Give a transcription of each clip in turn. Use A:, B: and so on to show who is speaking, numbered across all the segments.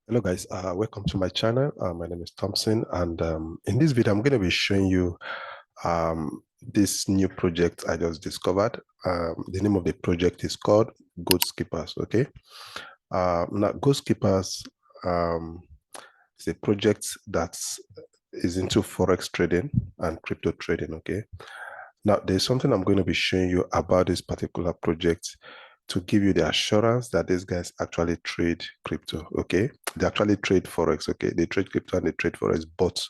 A: Hello guys, welcome to my channel. My name is Thompson, and in this video I'm going to be showing you this new project I just discovered. The name of the project is called Goldskippers. Okay, now Goldskippers is a project that is into forex trading and crypto trading. Okay, now there's something I'm going to be showing you about this particular project to give you the assurance that these guys actually trade crypto. Okay, they actually trade forex. Okay, they trade crypto and they trade forex. But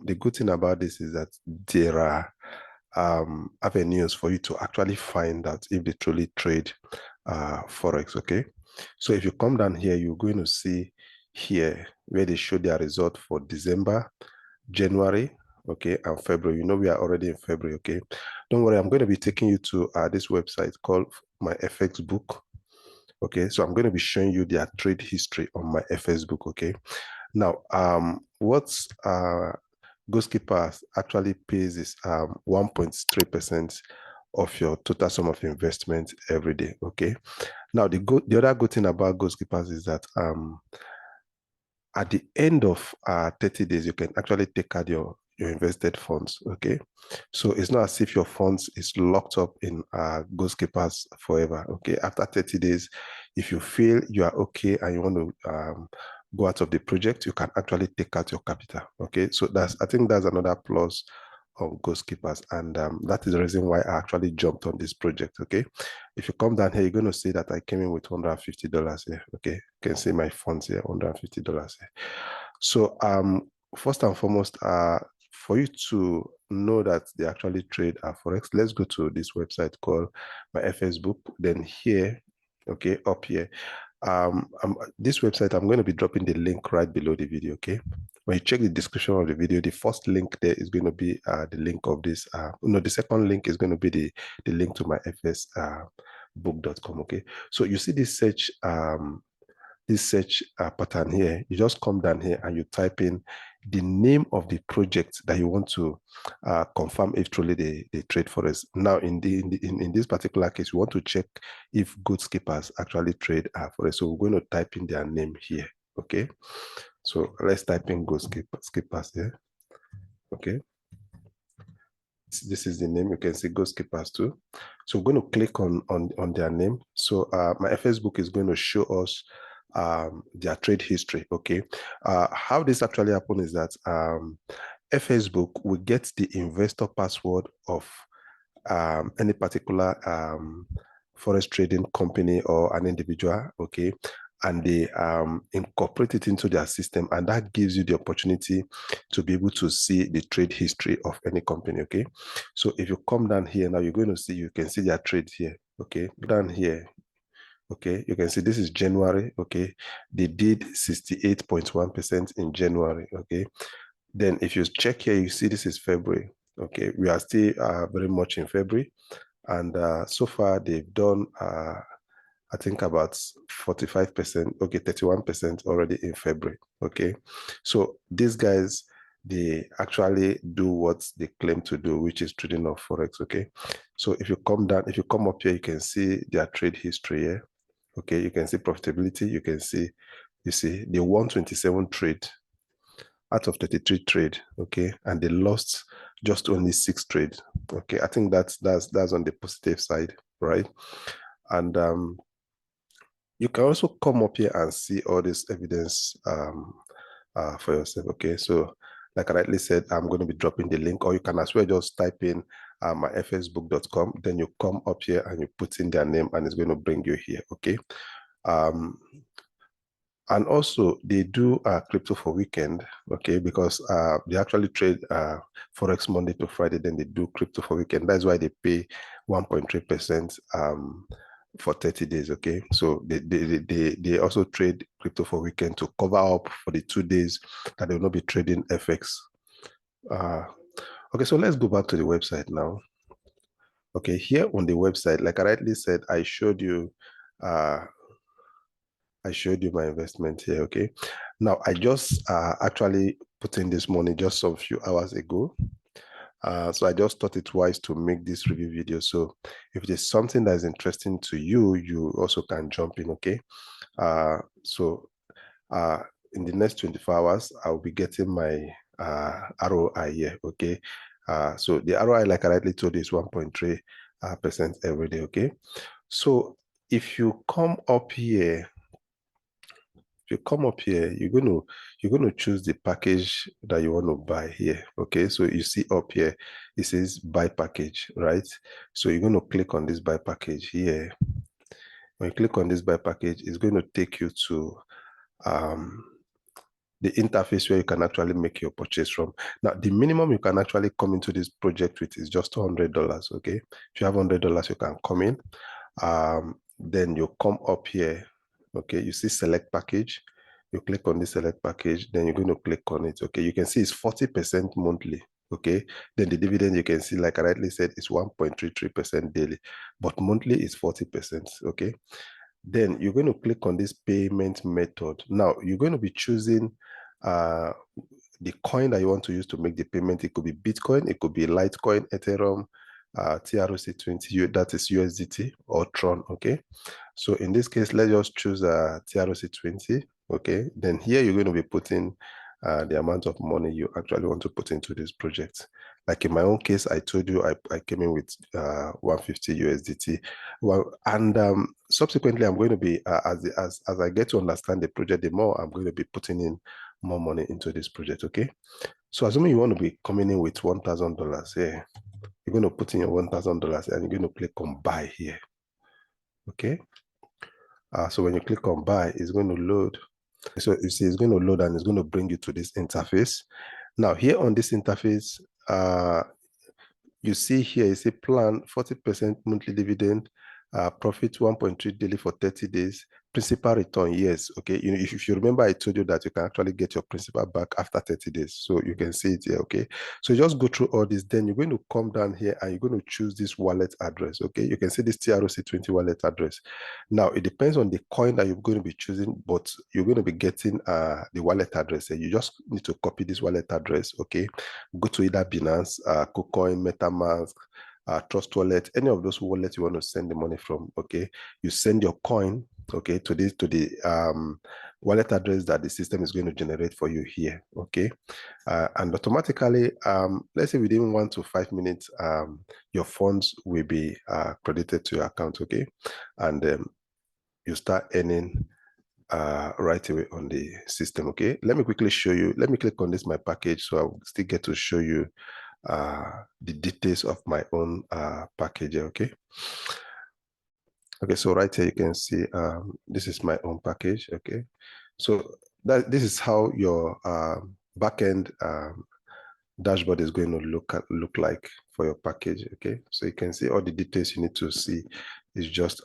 A: the good thing about this is that there are avenues for you to actually find out if they truly trade forex. Okay, so if you come down here, you're going to see here where they show their result for December, January, okay, and February. You know, we are already in February. Okay, don't worry, I'm going to be taking you to this website called my FX book. Okay, so I'm going to be showing you their trade history on my FX book. Okay, now what's Goldskipper actually pays is 1.3% of your total sum of investment every day. Okay, now the other good thing about Goldskippers is that at the end of 30 days, you can actually take out your invested funds. Okay, so it's not as if your funds is locked up in Goldskippers forever. Okay, after 30 days, if you feel you are okay and you want to go out of the project, you can actually take out your capital. Okay, so I think that's another plus of Goldskippers, and that is the reason why I actually jumped on this project. Okay, if you come down here, you're going to see that I came in with $150 here. Okay, you can see my funds here, $150 here. So first and foremost, for you to know that they actually trade forex, let's go to this website called my FS book. Then here, okay, up here, this website, I'm going to be dropping the link right below the video. Okay, when you check the description of the video, the first link there is going to be the link of this. No, the second link is going to be the link to my FS book.com. Okay, so you see this search pattern here. You just come down here and you type in the name of the project that you want to confirm if truly they trade forex. Now, in this particular case, we want to check if Goldskippers actually trade forex. So we're going to type in their name here. Okay, so let's type in Goldskippers here. Okay, this is the name. You can see Goldskippers too. So we're going to click on their name. So my FS book is going to show us their trade history. Okay, how this actually happened is that FS book will get the investor password of any particular forex trading company or an individual. Okay, and they incorporate it into their system, and that gives you the opportunity to be able to see the trade history of any company. Okay, so if you come down here now, you're going to see, you can see their trades here. Okay, down here, okay, you can see this is January. Okay, they did 68.1% in January. Okay, then if you check here, you see this is February. Okay, we are still very much in February, and so far they've done I think about 45%, okay, 31% already in February. Okay, so these guys, they actually do what they claim to do, which is trading of forex. Okay, so if you come down, if you come up here, you can see their trade history here. Okay, you can see profitability. You can see, you see, they won 27 trade out of 33 trade. Okay, and they lost just only 6 trade. Okay, I think that's on the positive side, right? And you can also come up here and see all this evidence for yourself. Okay, so like I rightly said, I'm going to be dropping the link, or you can as well just type in my fsbook.com, then you come up here and you put in their name and it's going to bring you here. Okay, and also they do crypto for weekend. Okay, because they actually trade forex Monday to Friday, then they do crypto for weekend. That's why they pay 1.3% for 30 days. Okay, so they also trade crypto for weekend to cover up for the 2 days that they will not be trading FX. Okay, so let's go back to the website now. Okay, here on the website, like I rightly said, I showed you my investment here. Okay, now I just actually put in this money just some few hours ago. So I just thought it wise to make this review video. So if there's something that is interesting to you, you also can jump in. Okay, so in the next 24 hours, I'll be getting my ROI here, okay? So the ROI, like I rightly told you, is 1.3% every day, okay? So if you come up here, you're going to choose the package that you want to buy here. Okay, so you see up here, it says buy package, right? So you're going to click on this buy package here. When you click on this buy package, it's going to take you to the interface where you can actually make your purchase from. Now, the minimum you can actually come into this project with is just $100. Okay, if you have $100, you can come in. Then you come up here. Okay, you see select package. You click on the select package, then you're going to click on it. Okay, you can see it's 40% monthly. Okay, then the dividend you can see, like I rightly said, is 1.33% daily, but monthly is 40%. Okay, then you're going to click on this payment method. Now you're going to be choosing the coin that you want to use to make the payment. It could be Bitcoin, it could be Litecoin, Ethereum, TRC20, that is USDT, or Tron. Okay, so in this case, let's just choose TRC20. Okay, then here you're going to be putting the amount of money you actually want to put into this project. Like in my own case, I told you I came in with 150 USDT. Well, and subsequently, I'm going to be as I get to understand the project, the more I'm going to be putting in more money into this project. Okay, so assuming you want to be coming in with $1,000 here, you're going to put in your $1,000 and you're going to click on buy here. Okay, so when you click on buy, it's going to load. So you see, it's going to load and it's going to bring you to this interface. Now here on this interface, you see here, you see plan 40% monthly dividend, profit 1.3 daily for 30 days, principal return, yes. Okay, if you remember, I told you that you can actually get your principal back after 30 days. So you can see it here. Okay, so just go through all this. Then you're going to come down here and you're going to choose this wallet address. Okay, you can see this TRC20 wallet address. Now it depends on the coin that you're going to be choosing, but you're going to be getting the wallet address. You just need to copy this wallet address. Okay, go to either Binance, KuCoin, MetaMask, Trust Wallet, any of those wallets you want to send the money from. Okay, you send your coin, okay, to the wallet address that the system is going to generate for you here. Okay, and automatically, let's say within 1 to 5 minutes, your funds will be credited to your account. Okay, and you start earning right away on the system. Okay, let me quickly show you. Let me click on this my package, so I'll still get to show you the details of my own package. Okay, so right here you can see this is my own package. Okay, so this is how your backend dashboard is going to look like for your package. Okay, so you can see all the details you need to see is just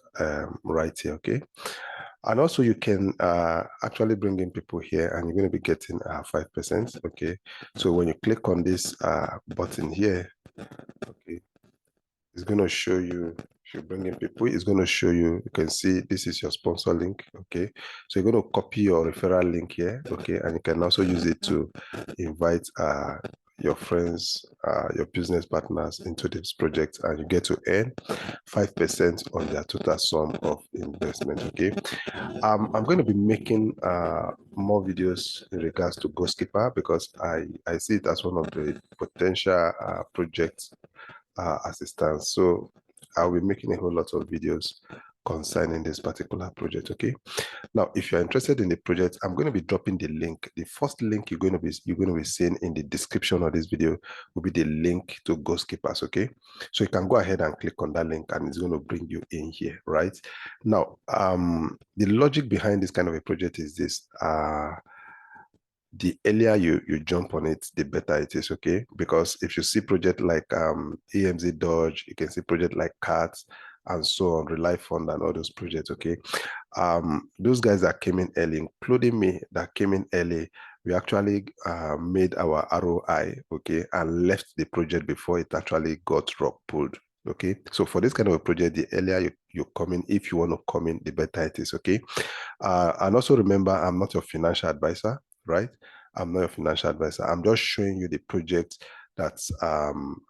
A: right here. Okay, and also you can actually bring in people here and you're going to be getting 5%. Okay, so when you click on this button here, okay, it's going to show you. If you bring in people, it's going to show you. You can see this is your sponsor link. Okay, so you're going to copy your referral link here. Okay, and you can also use it to invite your friends, your business partners into this project, and you get to earn 5% on their total sum of investment. Okay, I'm going to be making more videos in regards to Goldskipper because I see it as one of the potential projects as it stands. So I'll be making a whole lot of videos concerning this particular project. Okay, now if you're interested in the project, I'm going to be dropping the link. The first link you're going to be seeing in the description of this video will be the link to Goldskippers. Okay, so you can go ahead and click on that link and it's going to bring you in here. Right now, the logic behind this kind of a project is this: the earlier you jump on it, the better it is. Okay, because if you see project like AMZ Dodge, you can see project like CATS and so on, Rely Fund and all those projects. Okay, those guys that came in early, including me that came in early, we actually made our ROI, okay, and left the project before it actually got rug pulled. Okay, so for this kind of a project, the earlier you come in, if you want to come in, the better it is. Okay, and also remember, I'm not your financial advisor, right? I'm not a financial advisor. I'm just showing you the project that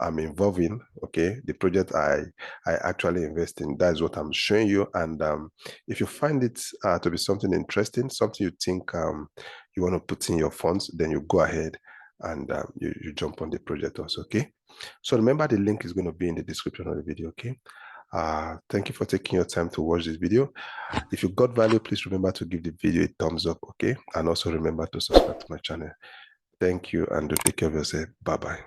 A: I'm involved in, okay, the project I actually invest in. That is what I'm showing you. And if you find it to be something interesting, something you think you want to put in your funds, then you go ahead and you jump on the project also, okay? So remember, the link is going to be in the description of the video, okay? Thank you for taking your time to watch this video. If you got value, please remember to give the video a thumbs up, okay? And also remember to subscribe to my channel. Thank you, and do take care of yourself. Bye-bye.